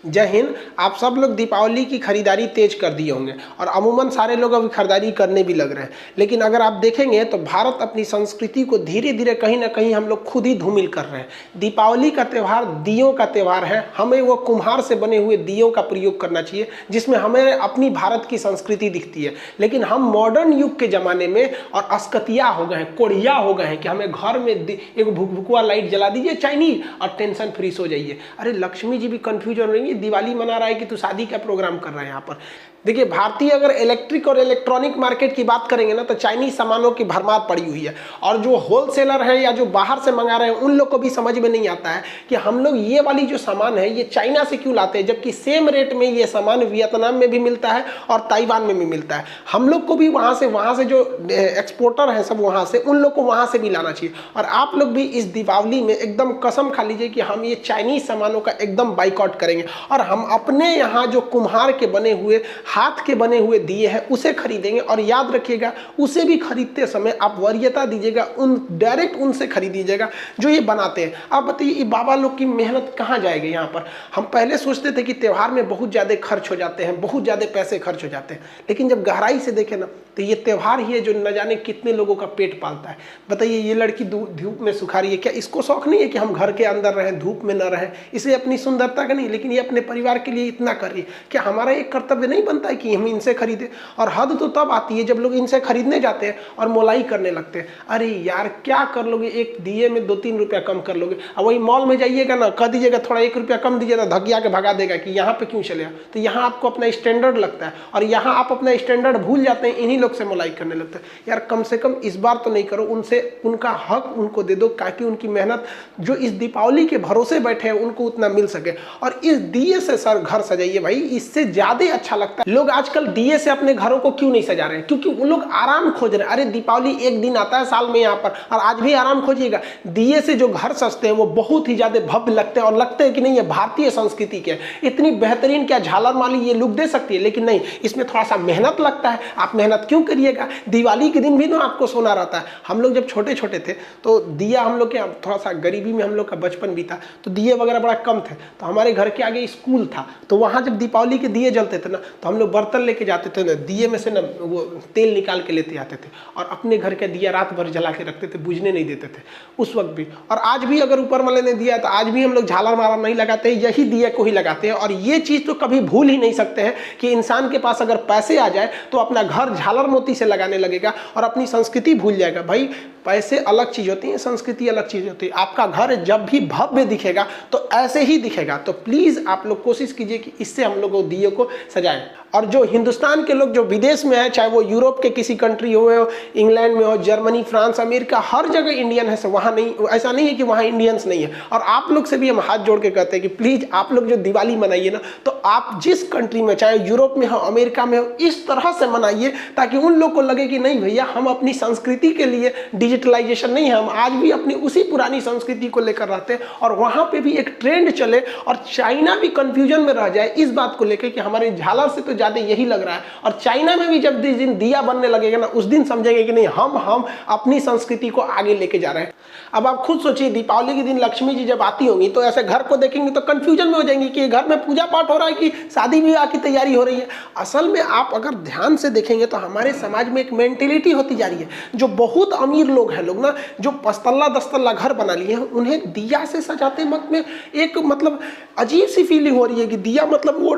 जय हिंद। आप सब लोग दीपावली की खरीदारी तेज कर दिए होंगे और अमूमन सारे लोग अभी खरीदारी करने भी लग रहे हैं। लेकिन अगर आप देखेंगे तो भारत अपनी संस्कृति को धीरे धीरे कहीं ना कहीं हम लोग खुद ही धूमिल कर रहे हैं। दीपावली का त्यौहार दियों का त्यौहार है। हमें वो कुम्हार से बने हुए दियों का प्रयोग करना चाहिए जिसमें हमें अपनी भारत की संस्कृति दिखती है। लेकिन हम मॉडर्न युग के ज़माने में और अस्कतिया हो गए हैं, कोढ़िया हो गए हैं कि हमें घर में एक भुकभुकवा लाइट जला दीजिए चाइनीज और टेंशन फ्री हो जाइए। अरे लक्ष्मी जी भी कंफ्यूज हो रही है, दिवाली मना रहा है कि तू शादी का प्रोग्राम कर रहा है। यहाँ पर देखिए, भारतीय अगर इलेक्ट्रिक और इलेक्ट्रॉनिक मार्केट की बात करेंगे ना तो चाइनीज सामानों की भरमार पड़ी हुई है। और जो होलसेलर है या जो बाहर से मंगा रहे हैं उन लोग को भी समझ में नहीं आता है कि हम लोग ये वाली जो सामान है ये चाइना से क्यों लाते हैं, जबकि सेम रेट में ये सामान वियतनाम में भी मिलता है और ताइवान में भी मिलता है। हम लोग को भी वहाँ से जो एक्सपोर्टर हैं सब वहाँ से, उन लोग को वहाँ से भी लाना चाहिए। और आप लोग भी इस दीपावली में एकदम कसम खा लीजिए कि हम ये चाइनीज सामानों का एकदम बाइकआउट करेंगे और हम अपने यहाँ जो कुम्हार के बने हुए, हाथ के बने हुए दिए हैं उसे खरीदेंगे। और याद रखिएगा, उसे भी खरीदते समय आप वरीयता दीजिएगा, डायरेक्ट उनसे खरीदीजिएगा जो ये बनाते हैं। आप बताइए, ये बाबा लोग की मेहनत कहाँ जाएगी यहाँ पर। हम पहले सोचते थे कि त्यौहार में बहुत ज़्यादा खर्च हो जाते हैं, बहुत ज़्यादा पैसे खर्च हो जाते हैं, लेकिन जब गहराई से देखें ना तो ये त्यौहार ही है जो न जाने कितने लोगों का पेट पालता है। बताइए, ये लड़की धूप में सुखा रही है, क्या इसको शौक नहीं है कि हम घर के अंदर रहें, धूप में न रहें? इसे अपनी सुंदरता का नहीं, लेकिन ये अपने परिवार के लिए इतना कर रही है। क्या हमारा एक कर्तव्य नहीं बनता है कि हम इनसे खरीदें? और हद तो तब आती है जब लोग इनसे खरीदने जाते हैं और मोलाई करने लगते हैं। अरे यार, क्या कर लोगे, एक दिए में 2-3 रुपया कम कर लोगे। अब वही मॉल में जाइएगा ना, कह दीजिएगा थोड़ा 1 रुपया कम दीजिएगा, धकिया के भगा देगा कि यहाँ पे क्यों चले। तो यहाँ आपको अपना स्टैंडर्ड लगता है और यहाँ आप अपना स्टैंडर्ड भूल जाते हैं, इन्हीं लोग से मोलाई करने लगते हैं। यार कम से कम इस बार तो नहीं करो, उनसे उनका हक उनको दे दो ताकि उनकी मेहनत जो इस दीपावली के भरोसे बैठे हैं उनको उतना मिल सके। और इस दिए से सर घर सजाइए भाई, इससे ज्यादा अच्छा लगता है। लोग आजकल दिए से अपने घरों को क्यों नहीं सजा रहे हैं? क्योंकि वो लोग आराम खोज रहे हैं। अरे दीपावली एक दिन आता है साल में यहाँ पर, और आज भी आराम खोजिएगा। दिए से जो घर सजते हैं वो बहुत ही ज्यादा भव्य लगते हैं और लगते हैं कि नहीं ये भारतीय संस्कृति के इतनी बेहतरीन, क्या झालर माली ये लुक दे सकती है। लेकिन नहीं, इसमें थोड़ा सा मेहनत लगता है। आप मेहनत क्यों करिएगा? दिवाली के दिन भी ना आपको सोना रहता है। हम लोग जब छोटे छोटे थे तो दिया, हम लोग के थोड़ा सा गरीबी में हम लोग का बचपन भी था, तो दिए वगैरह बड़ा कम थे। तो हमारे घर के आगे स्कूल था, तो वहाँ जब दीपावली के दिए जलते थे ना तो हम लोग बर्तन लेके जाते थे ना, दिए में से ना वो तेल निकाल के लेते आते थे और अपने घर का दिया रात भर जला के रखते थे, बुझने नहीं देते थे उस वक्त भी। और आज भी अगर ऊपर वाले ने दिया तो आज भी हम लोग झालर मारा नहीं लगाते, यही दिए को ही लगाते हैं। और ये चीज़ तो कभी भूल ही नहीं सकते हैं कि इंसान के पास अगर पैसे आ जाए तो अपना घर झालर मोती से लगाने लगेगा और अपनी संस्कृति भूल जाएगा। भाई पैसे अलग चीज़ होती है, संस्कृति अलग चीज़ होती है। आपका घर जब भी भव्य दिखेगा तो ऐसे ही दिखेगा। तो प्लीज़ आप लोग कोशिश कीजिए कि इससे हम लोग दिए को सजाएं। और जो हिंदुस्तान के लोग जो विदेश में है, चाहे वो यूरोप के किसी कंट्री हो, इंग्लैंड में हो, जर्मनी, फ्रांस, अमेरिका, हर जगह इंडियन है। वहाँ नहीं, ऐसा नहीं है कि वहाँ इंडियंस नहीं है। और आप लोग से भी हम हाथ जोड़ के कहते हैं कि प्लीज़ आप लोग जो दिवाली मनाइए ना, तो आप जिस कंट्री में, चाहे यूरोप में हो, अमेरिका में हो, इस तरह से मनाइए ताकि उन लोग को लगे कि नहीं भैया, हम अपनी संस्कृति के लिए डिजिटलाइजेशन नहीं है, हम आज भी अपनी उसी पुरानी संस्कृति को लेकर रहते हैं। और वहाँ पे भी एक ट्रेंड चले और चाइना भी कंफ्यूजन में रह जाए इस बात को लेकर कि हमारे झालर से तो ज़्यादा यही लग रहा है। और चाइना में भी जब जिस दिन दिया बनने लगेगा ना, उस दिन समझेंगे कि नहीं, हम अपनी संस्कृति को आगे लेके जा रहे हैं। अब आप खुद सोचिए, दीपावली के दिन लक्ष्मी जी जब आती होंगी तो ऐसे घर को देखेंगे तो कंफ्यूजन में हो जाएंगे कि घर में पूजा पाठ हो रहा है कि शादी विवाह की तैयारी हो रही है। असल में आप अगर ध्यान से देखेंगे तो हमारे समाज में एक मेंटेलिटी होती जा रही है। जो बहुत अमीर लोग हैं, लोग ना जो 5 तल्ला 10 तल्ला घर बना लिए हैं, उन्हें दिया से सजाते वक्त में एक मतलब अजीब सी फीलिंग हो रही है कि दिया मतलब वो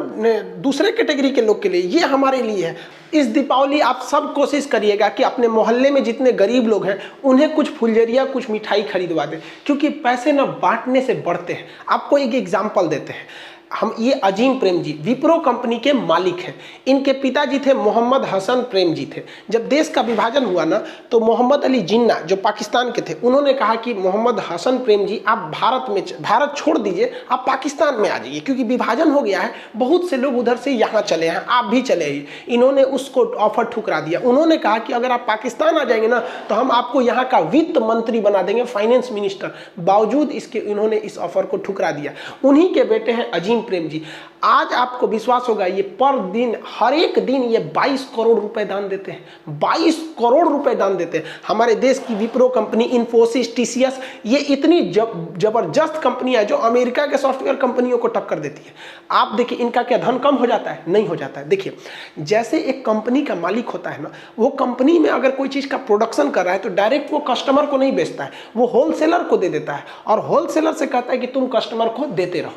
दूसरे कैटेगरी के लोग के लिए, ये हमारे लिए है। इस दीपावली आप सब कोशिश करिएगा कि अपने मोहल्ले में जितने गरीब लोग हैं उन्हें कुछ फुलझड़िया, कुछ मिठाई खरीदवा दें, क्योंकि पैसे ना बांटने से बढ़ते हैं। आपको एक एग्जाम्पल देते हैं। हम ये अजीम प्रेम जी विप्रो कंपनी के मालिक हैं। इनके पिताजी थे मोहम्मद हसन प्रेम जी थे। जब देश का विभाजन हुआ ना तो मोहम्मद अली जिन्ना जो पाकिस्तान के थे, उन्होंने कहा कि मोहम्मद हसन प्रेम जी आप भारत छोड़ दीजिए, आप पाकिस्तान में आ जाइए, क्योंकि विभाजन हो गया है, बहुत से लोग उधर से यहाँ चले हैं, आप भी चले आइए। इन्होंने उसको ऑफर ठुकरा दिया। उन्होंने कहा कि अगर आप पाकिस्तान आ जाएंगे ना तो हम आपको यहाँ का वित्त मंत्री बना देंगे, फाइनेंस मिनिस्टर। बावजूद इसके इन्होंने इस ऑफर को ठुकरा दिया। उन्हीं के बेटे हैं अजीम नसीम प्रेम जी, आज आपको विश्वास होगा ये पर दिन हर एक दिन ये 22 करोड़ रुपए दान देते हैं, 22 करोड़ रुपए दान देते हैं। हमारे देश की विप्रो कंपनी, इन्फोसिस, टीसीएस, ये इतनी जबरदस्त कंपनियां जो अमेरिका के सॉफ्टवेयर कंपनियों को टक्कर देती है। आप देखिए इनका क्या धन कम हो जाता है? नहीं हो जाता है। देखिए जैसे एक कंपनी का मालिक होता है ना, वो कंपनी में अगर कोई चीज का प्रोडक्शन कर रहा है तो डायरेक्ट वो कस्टमर को नहीं बेचता है, वो होलसेलर को दे देता है और होलसेलर से कहता है कि तुम कस्टमर को देते रहो,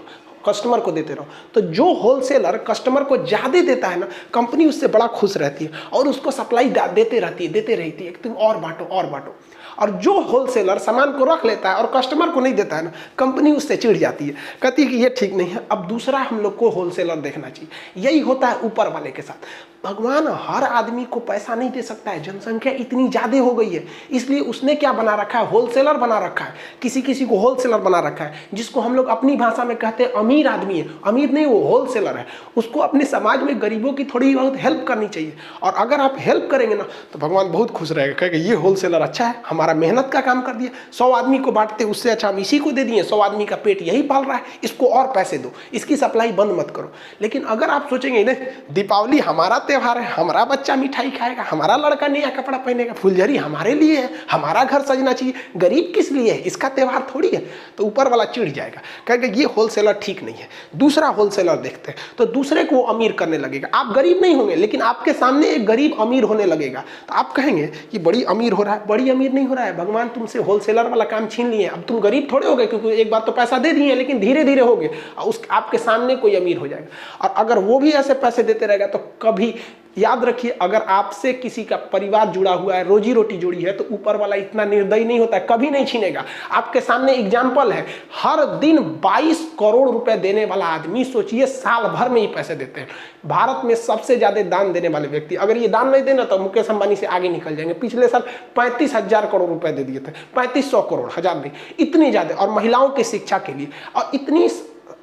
कस्टमर को देते रहो। तो जो होलसेलर कस्टमर को ज्यादा देता है ना, कंपनी उससे बड़ा खुश रहती है और उसको सप्लाई देते रहती है तुम और बांटो और बांटो। और जो होलसेलर सामान को रख लेता है और कस्टमर को नहीं देता है ना, कंपनी उससे चिढ़ जाती है, कहती है कि ये ठीक नहीं है, अब दूसरा हम लोग को होलसेलर देखना चाहिए। यही होता है ऊपर वाले के साथ। भगवान हर आदमी को पैसा नहीं दे सकता है, जनसंख्या इतनी ज्यादा हो गई है, इसलिए उसने क्या बना रखा है? होलसेलर बना रखा है। किसी किसी को होलसेलर बना रखा है, जिसको हम लोग अपनी भाषा में कहते हैं अमीर आदमी है। अमीर नहीं, वो होलसेलर है। उसको अपने समाज में गरीबों की थोड़ी बहुत हेल्प करनी चाहिए, और अगर आप हेल्प करेंगे ना तो भगवान बहुत खुश रहेगा, कहेगा ये होलसेलर अच्छा है, हमारा मेहनत का काम कर दिया। 100 आदमी को बांटते उससे अच्छा हम इसी को दे दिए, 100 आदमी का पेट यही पाल रहा है, इसको और पैसे दो, इसकी सप्लाई बंद मत करो। लेकिन अगर आप सोचेंगे नहीं, दीपावली हमारा त्योहार है, हमारा बच्चा मिठाई खाएगा, हमारा लड़का नया कपड़ा पहनेगा, फुलझड़ी हमारे लिए है, हमारा घर सजना चाहिए, गरीब किस लिए है, इसका त्योहार थोड़ी है, तो ऊपर वाला चिढ़ जाएगा, कहेगा ये होलसेलर ठीक नहीं है। दूसरा होलसेलर देखते हैं, तो दूसरे को अमीर करने लगेगा। आप गरीब नहीं होंगे, लेकिन आपके सामने एक गरीब अमीर होने लगेगा, तो आप कहेंगे कि बड़ी अमीर हो रहा है। बड़ी अमीर नहीं हो रहा है, भगवान तुमसे होलसेलर वाला काम छीन लिए, अब तुम गरीब थोड़े हो गए, क्योंकि एक बार तो पैसा दे दिए, लेकिन धीरे धीरे हो गए, उस आपके सामने कोई अमीर हो जाएगा। और अगर वो भी ऐसे पैसे देते रहेगा तो कभी याद रखिए, अगर आपसे किसी का परिवार जुड़ा हुआ है, रोजी रोटी जुड़ी है, तो ऊपर वाला इतना निर्दयी नहीं होता है, कभी नहीं छीनेगा। आपके सामने एग्जाम्पल है, हर दिन 22 करोड़ रुपए देने वाला आदमी, सोचिए साल भर में ही पैसे देते हैं। भारत में सबसे ज्यादा दान देने वाले व्यक्ति, अगर ये दान नहीं देना तो मुकेश अंबानी से आगे निकल जाएंगे। पिछले साल 35,000 करोड़ रुपए दे दिए थे, 3500 करोड़, हजार नहीं, इतनी ज्यादा। और महिलाओं की शिक्षा के लिए, और इतनी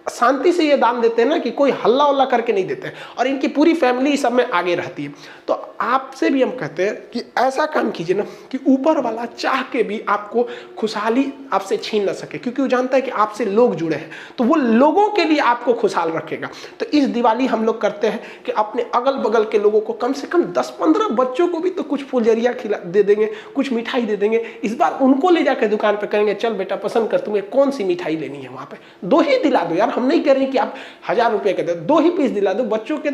शांति से ये दान देते हैं ना कि कोई हल्ला उल्ला करके नहीं देते हैं, और इनकी पूरी फैमिली सब में आगे रहती है। तो आपसे भी हम कहते हैं कि ऐसा काम कीजिए ना कि ऊपर वाला चाह के भी आपको खुशहाली आपसे छीन ना सके, क्योंकि वो जानता है कि आपसे लोग जुड़े हैं, तो वो लोगों के लिए आपको खुशहाल रखेगा। तो इस दिवाली हम लोग करते हैं कि अपने अगल बगल के लोगों को, कम से कम 10-15 बच्चों को भी तो कुछ फुलझड़िया खिला दे देंगे, कुछ मिठाई दे देंगे। इस बार उनको ले जाकर दुकान पर करेंगे, चल बेटा पसंद कर, तुम्हें कौन सी मिठाई लेनी है, वहाँ पे 2 ही दिला दो यार। हम नहीं कह रहे कि आप 1000 रुपए के दे, 2 ही पीस दिला दो। बच्चों के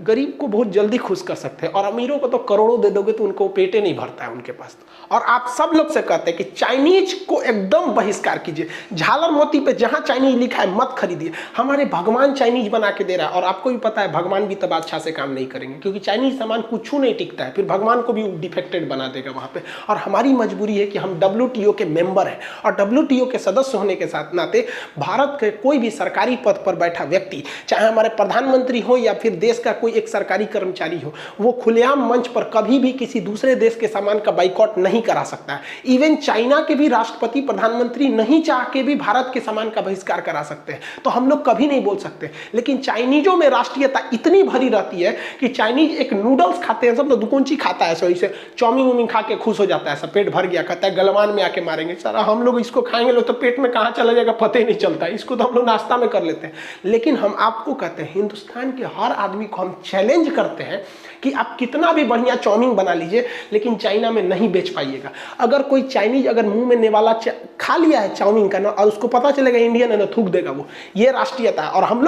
गरीब को बहुत जल्दी खुश कर सकते हैं, और अमीरों को तो करोड़ों दे दोगे तो उनको पेटे नहीं भरता है उनके पास। और आप सब लोग से कहते हैं कि चाइनीज को एकदम बहिष्कार कीजिए। झालर मोती पे जहां चाइनीज लिखा है मत खरीदिए। हमारे भगवान चाइनीज बना के दे रहा है, और आपको भी पता है भगवान भी तब अच्छा से काम नहीं करेंगे, क्योंकि चाइनीज सामान कुछ नहीं टिकता है, फिर भगवान को भी डिफेक्टेड बना देगा वहां पे। और हमारी मजबूरी है कि हम WTO के मेंबर हैं, और WTO के सदस्य होने के साथ नाते भारत के कोई भी सरकारी पद पर बैठा व्यक्ति, चाहे हमारे प्रधानमंत्री हो या फिर देश का कोई एक सरकारी कर्मचारी हो, वो खुलेआम मंच पर कभी भी किसी दूसरे देश के सामान का बाइकआउट नहीं करा सकता है। इवन चाइना के भी राष्ट्रपति, प्रधानमंत्री नहीं चाह के भी भारत के सामान का बहिष्कार करा सकते हैं, तो हम लोग कभी नहीं बोल सकते। लेकिन चाइनीजों में राष्ट्रीयता इतनी भरी रहती है कि चाइनीज एक नूडल्स खाते हैं, सब तो दुकोंची खाता है, सही से चाउमीन उमीन खा के खुश हो जाता है, सब पेट भर गया, कहता है गलवान में आके मारेंगे। सारा हम लोग इसको खाएंगे लोग तो पेट में कहाँ चला जाएगा पता ही नहीं चलता है, इसको तो हम लोग नाश्ता में कर लेते हैं। लेकिन हम आपको कहते हैं, हिंदुस्तान के हर आदमी को हम चैलेंज करते हैं कि आप कितना भी बढ़िया चाउमीन बना लीजिए, लेकिन चाइना में नहीं बेच पाइएगा। अगर कोई चाइनीज अगर मुंह में नेवाला खा लिया है चाउमीन का ना, और उसको पता चलेगा इंडियन है ना, थूक देगा वो। ये राष्ट्रीयता है। और हम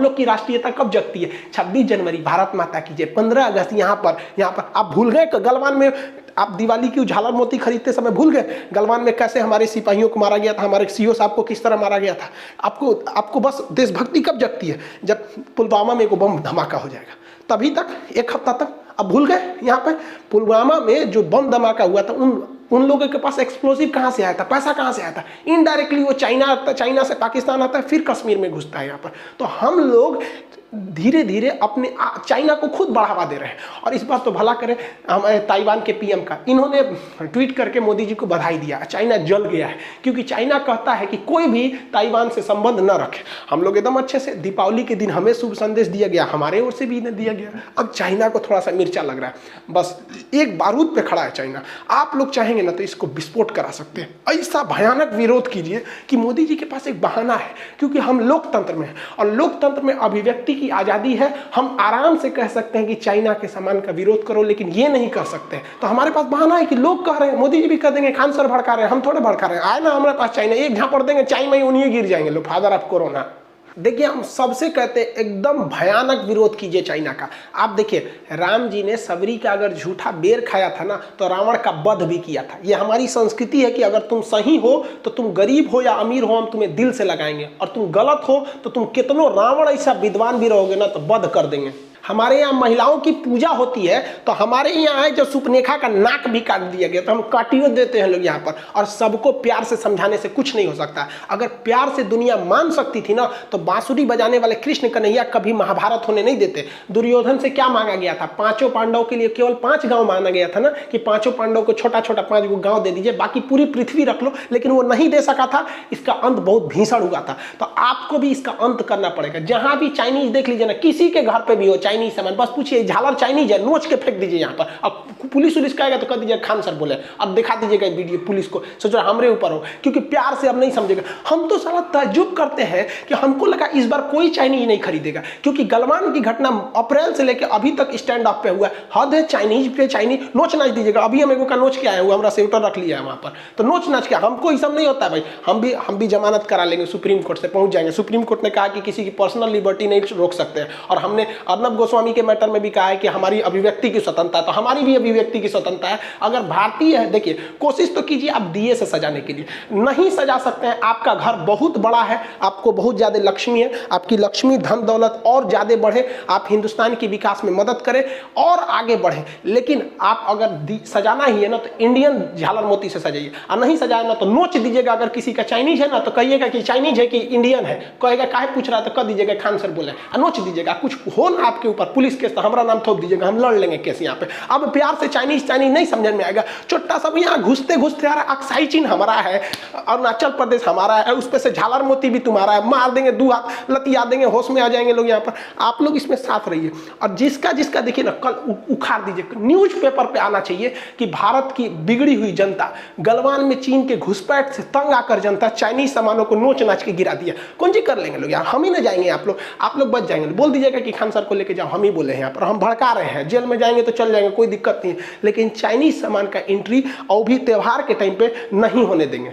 लोग की राष्ट्रीयता कब जगती है? 26 जनवरी भारत माता की जय, 15 अगस्त यहाँ पर आप भूल गए गलवान में आप दिवाली की झालर मोती खरीदते समय भूल गए गलवान में कैसे हमारे सिपाहियों को मारा गया था, हमारे सीओ साहब को किस तरह मारा गया था। आपको बस देशभक्ति कब जगती है? जब पुलवामा में एक बम धमाका हो जाएगा, तभी तक, एक हफ्ता तक। अब भूल गए? यहाँ पे पुलवामा में जो बम धमाका हुआ था, उन लोगों के पास एक्सप्लोसिव कहाँ से आया था, पैसा कहाँ से आया था? इनडायरेक्टली वो चाइना से पाकिस्तान आता है, फिर कश्मीर में घुसता है यहाँ पर। तो हम लोग धीरे धीरे अपने चाइना को खुद बढ़ावा दे रहे हैं। और इस बात तो भला करें हमारे ताइवान के पीएम का, इन्होंने ट्वीट करके मोदी जी को बधाई दिया। चाइना जल गया है क्योंकि चाइना कहता है कि कोई भी ताइवान से संबंध न रखे। हम लोग एकदम अच्छे से दीपावली के दिन हमें शुभ संदेश दिया गया, हमारे ओर से भी इन्हें दिया गया। अब चाइना को थोड़ा सा मिर्चा लग रहा है, बस एक बारूद पे खड़ा है चाइना। आप लोग चाहेंगे ना तो इसको विस्फोट करा सकते हैं। ऐसा भयानक विरोध कीजिए कि मोदी जी के पास एक बहाना है, क्योंकि हम लोकतंत्र में हैं और लोकतंत्र में अभिव्यक्ति की आजादी है। हम आराम से कह सकते हैं कि चाइना के सामान का विरोध करो, लेकिन ये नहीं कर सकते। तो हमारे पास बहाना है कि लोग कह रहे हैं, मोदी जी भी कह देंगे खान सर भड़का रहे हैं, हम थोड़े भड़का रहे हैं। आए ना हमारे पास चाइना, एक झापड़ देंगे चाइना में उन्हीं गिर जाएंगे लोग, फादर ऑफ कोरोना। देखिए हम सबसे कहते हैं एकदम भयानक विरोध कीजिए चाइना का। आप देखिए राम जी ने सबरी का अगर झूठा बेर खाया था ना तो रावण का वध भी किया था। ये हमारी संस्कृति है कि अगर तुम सही हो तो तुम गरीब हो या अमीर हो, हम तुम्हें दिल से लगाएंगे, और तुम गलत हो तो तुम कितनों रावण ऐसा विद्वान भी रहोगे ना तो वध कर देंगे। हमारे यहाँ महिलाओं की पूजा होती है तो हमारे यहाँ है जो सुपनेखा का नाक भी काट दिया गया, तो हम काटियो देते हैं लोग यहाँ पर। और सबको प्यार से समझाने से कुछ नहीं हो सकता। अगर प्यार से दुनिया मान सकती थी ना तो बांसुरी बजाने वाले कृष्ण कन्हैया कभी महाभारत होने नहीं देते। दुर्योधन से क्या मांगा गया था? पांचों पांडवों के लिए केवल 5 गांव मांगा गया था ना, कि पांचों पांडवों को छोटा छोटा 5 गांव दे दीजिए, बाकी पूरी पृथ्वी रख लो, लेकिन वो नहीं दे सका था। इसका अंत बहुत भीषण हुआ था। तो आपको भी इसका अंत करना पड़ेगा। जहां भी चाइनीज देख लीजिए ना, किसी के घर पे भी हो चाइनीज सामान, बस पूछिए झालर चाइनीज है, नोच के फेंक दीजिए यहाँ पर। अब पुलिस कहेगा तो कह दीजिए खान सर बोले, अब दिखा दीजिएगा वीडियो पुलिस को, सोचो हमरे ऊपर हो, क्योंकि प्यार से अब नहीं समझेगा। हम तो साला ताज्जुब करते हैं कि हमको लगा इस बार कोई चाइनीज नहीं खरीदेगा, क्योंकि गलवान की घटना अप्रैल से लेकर अभी तक स्टैंड ऑफ पे हुआ है। हद है चाइनीज पे, चाइनीज नोच नाच दीजिएगा। अभी हम का नोच के आया हुआ, हमारा स्वेटर रख लिया है वहां पर, तो नोच नाच के हमको ये सब नहीं होता भाई। हम भी जमानत करा लेंगे, सुप्रीम कोर्ट से पहुंच जाएंगे। सुप्रीम कोर्ट ने कहा कि किसी की पर्सनल लिबर्टी नहीं रोक सकते हैं, और हमने अर्नब गोस्वामी के मैटर में भी कहा है कि हमारी अभिव्यक्ति की स्वतंत्रता, तो हमारी भी अभिव्यक्ति की स्वतंत्रता है। अगर भारतीय है, देखिए कोशिश तो कीजिए आप दिए से सजाने के लिए, नहीं सजा सकते हैं। आपका घर बहुत बड़ा है, आपको बहुत ज्यादा लक्ष्मी है, आपकी लक्ष्मी धन दौलत और ज्यादा बढ़े, आप हिंदुस्तान के विकास में मदद करें और आगे बढ़े। लेकिन आप अगर सजाना ही है ना तो इंडियन झालर मोती से सजाइए, और नहीं सजाए ना तो नोच दीजिएगा। अगर किसी का चाइनीज है ना तो कहिएगा कि चाइनीज है कि इंडियन है, कहेगा काहे पूछ रहा है तो कह दीजिएगा खान सर बोले, नोच दीजिएगा। कुछ हो ना आपके ऊपर पुलिस केस तो हमारा नाम थोप दीजिएगा, हम लड़ लेंगे केस यहाँ पे। अब प्यार से चाइनीज नहीं समझ में आएगा। छोटा सा यहाँ घुसते घुसते यार अक्साई चीन हमारा है, अरुणाचल प्रदेश हमारा है, उस पे से झालर मोती भी तुम्हारा है, मार देंगे 2 हाथ लतिया देंगे, होश में आ जाएंगे लोग यहाँ पर। आप लोग इसमें साथ रहिए, और जिसका जिसका देखिए ना कल उखाड़ दीजिए। न्यूज पेपर पे आना चाहिए कि भारत की बिगड़ी हुई जनता, गलवान में चीन के घुसपैठ से तंग आकर जनता चाइनीज सामानों को नोच नाच के गिरा दिया। कौन जी कर लेंगे लोग यार, हम ही ना जाएंगे। आप लोग बच जाएंगे। बोल दीजिएगा कि खान सर को लेके जाओ, हम ही बोले हैं यहाँ पर, हम भड़का रहे हैं, जेल में जाएंगे तो चल जाएंगे, कोई दिक्कत नहीं है। लेकिन चाइनीज सामान का एंट्री और भी त्योहार के टाइम पे नहीं होने देंगे।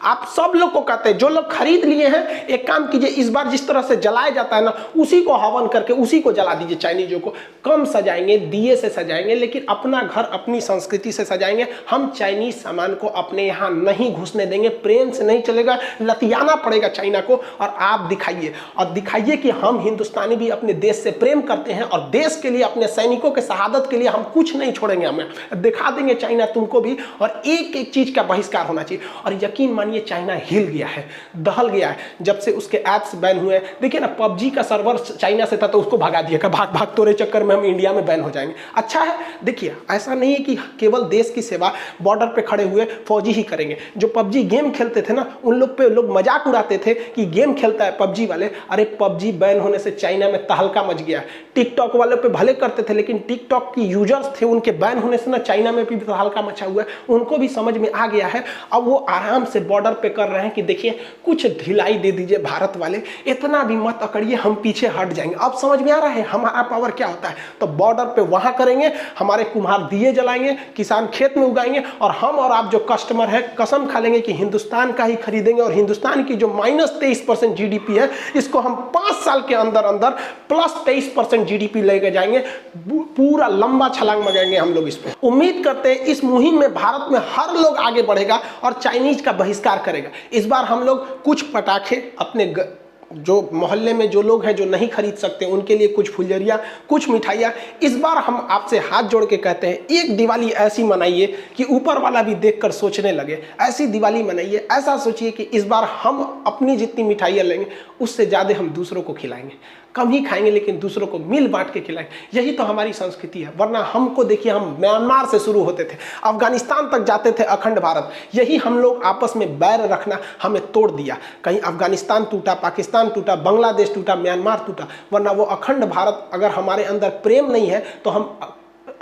आप सब लोग को कहते हैं, जो लोग खरीद लिए हैं, एक काम कीजिए, इस बार जिस तरह से जलाया जाता है ना, उसी को हवन करके उसी को जला दीजिए। चाइनीजों को कम सजाएंगे, दिए से सजाएंगे, लेकिन अपना घर अपनी संस्कृति से सजाएंगे। हम चाइनीज सामान को अपने यहाँ नहीं घुसने देंगे, प्रेम से नहीं चलेगा, लतियाना पड़ेगा चाइना को। और आप दिखाइए कि हम हिंदुस्तानी भी अपने देश से प्रेम करते हैं, और देश के लिए, अपने सैनिकों के शहादत के लिए हम कुछ नहीं छोड़ेंगे। हमें दिखा देंगे चाइना तुमको भी, और एक एक चीज का बहिष्कार होना चाहिए। और यकीन मानिए चाइना हिल गया है, दहल गया है, जब से उसके ऐप्स बैन हुए। देखिए ना, पबजी का सर्वर चाइना से था तो उसको भगा दिया, भाग भाग तोरे चक्कर में हम इंडिया में बैन हो जाएंगे। अच्छा है, देखिए ऐसा नहीं है कि केवल देश की सेवा बॉर्डर पे खड़े हुए फौजी ही करेंगे। जो पबजी गेम खेलते थे ना, उन लोग पे लोग मजाक उड़ाते थे कि गेम खेलता है पबजी वाले। अरे पबजी बैन होने से चाइना में तहलका मच गया। टिकटॉक वालों पे भले करते थे, लेकिन टिकटॉक की यूजर्स थे, उनके बैन होने से ना चाइना में भी तहलका मचा हुआ है। उनको भी समझ में आ गया है। अब वो आराम से बॉर्डर पे कर रहे हैं कि देखिए कुछ ढिलाई दे दीजिए भारत वाले, इतना भी मत अकड़िए, हम पीछे हट जाएंगे। अब समझ में आ रहा है हमारा पावर क्या होता है। तो बॉर्डर पे वहां करेंगे, हमारे कुम्हार दिए जलाएंगे, किसान खेत में उगाएंगे, और हम और आप जो कस्टमर है कसम खा लेंगे कि हिंदुस्तान का ही खरीदेंगे। और हिंदुस्तान की जो -23% जीडीपी है, इसको हम 5 साल के अंदर अंदर +23% जीडीपी लेके जाएंगे। पूरा लंबा छलांग लगाएंगे हम लोग इस पे। उम्मीद करते हैं इस मुहिम में भारत में हर लोग आगे बढ़ेगा और चाइनीज का बहिष्कार करेगा। इस बार हम लोग कुछ पटाखे अपने जो मोहल्ले में जो लोग हैं जो नहीं खरीद सकते उनके लिए कुछ फुलझड़ियाँ, कुछ मिठाइयाँ, इस बार हम आपसे हाथ जोड़ के कहते हैं एक दिवाली ऐसी मनाइए कि ऊपर वाला भी देखकर सोचने लगे। ऐसी दिवाली मनाइए, ऐसा सोचिए कि इस बार हम अपनी जितनी मिठाइयाँ लेंगे उससे ज़्यादा हम दूसरों को खिलाएंगे। कम ही खाएंगे लेकिन दूसरों को मिल बांट के खिलाएंगे। यही तो हमारी संस्कृति है। वरना हमको देखिए, हम म्यांमार से शुरू होते थे, अफगानिस्तान तक जाते थे, अखंड भारत। यही हम लोग आपस में बैर रखना हमें तोड़ दिया। कहीं अफगानिस्तान टूटा, पाकिस्तान टूटा, बांग्लादेश टूटा, म्यांमार टूटा, वरना वो अखंड भारत, अगर हमारे अंदर प्रेम नहीं है तो हम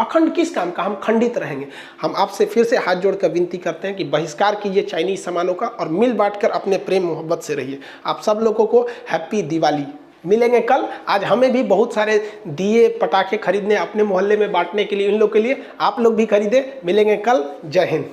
अखंड किस काम का, हम खंडित रहेंगे। हम आपसे फिर से हाथ जोड़कर विनती करते हैं कि बहिष्कार कीजिए चाइनीज सामानों का और मिल बांटकर अपने प्रेम मोहब्बत से रहिए। आप सब लोगों को हैप्पी दिवाली। मिलेंगे कल। आज हमें भी बहुत सारे दिए पटाखे खरीदने अपने मोहल्ले में बांटने के लिए, इन लोग के लिए, आप लोग भी खरीदे। मिलेंगे कल। जय हिंद।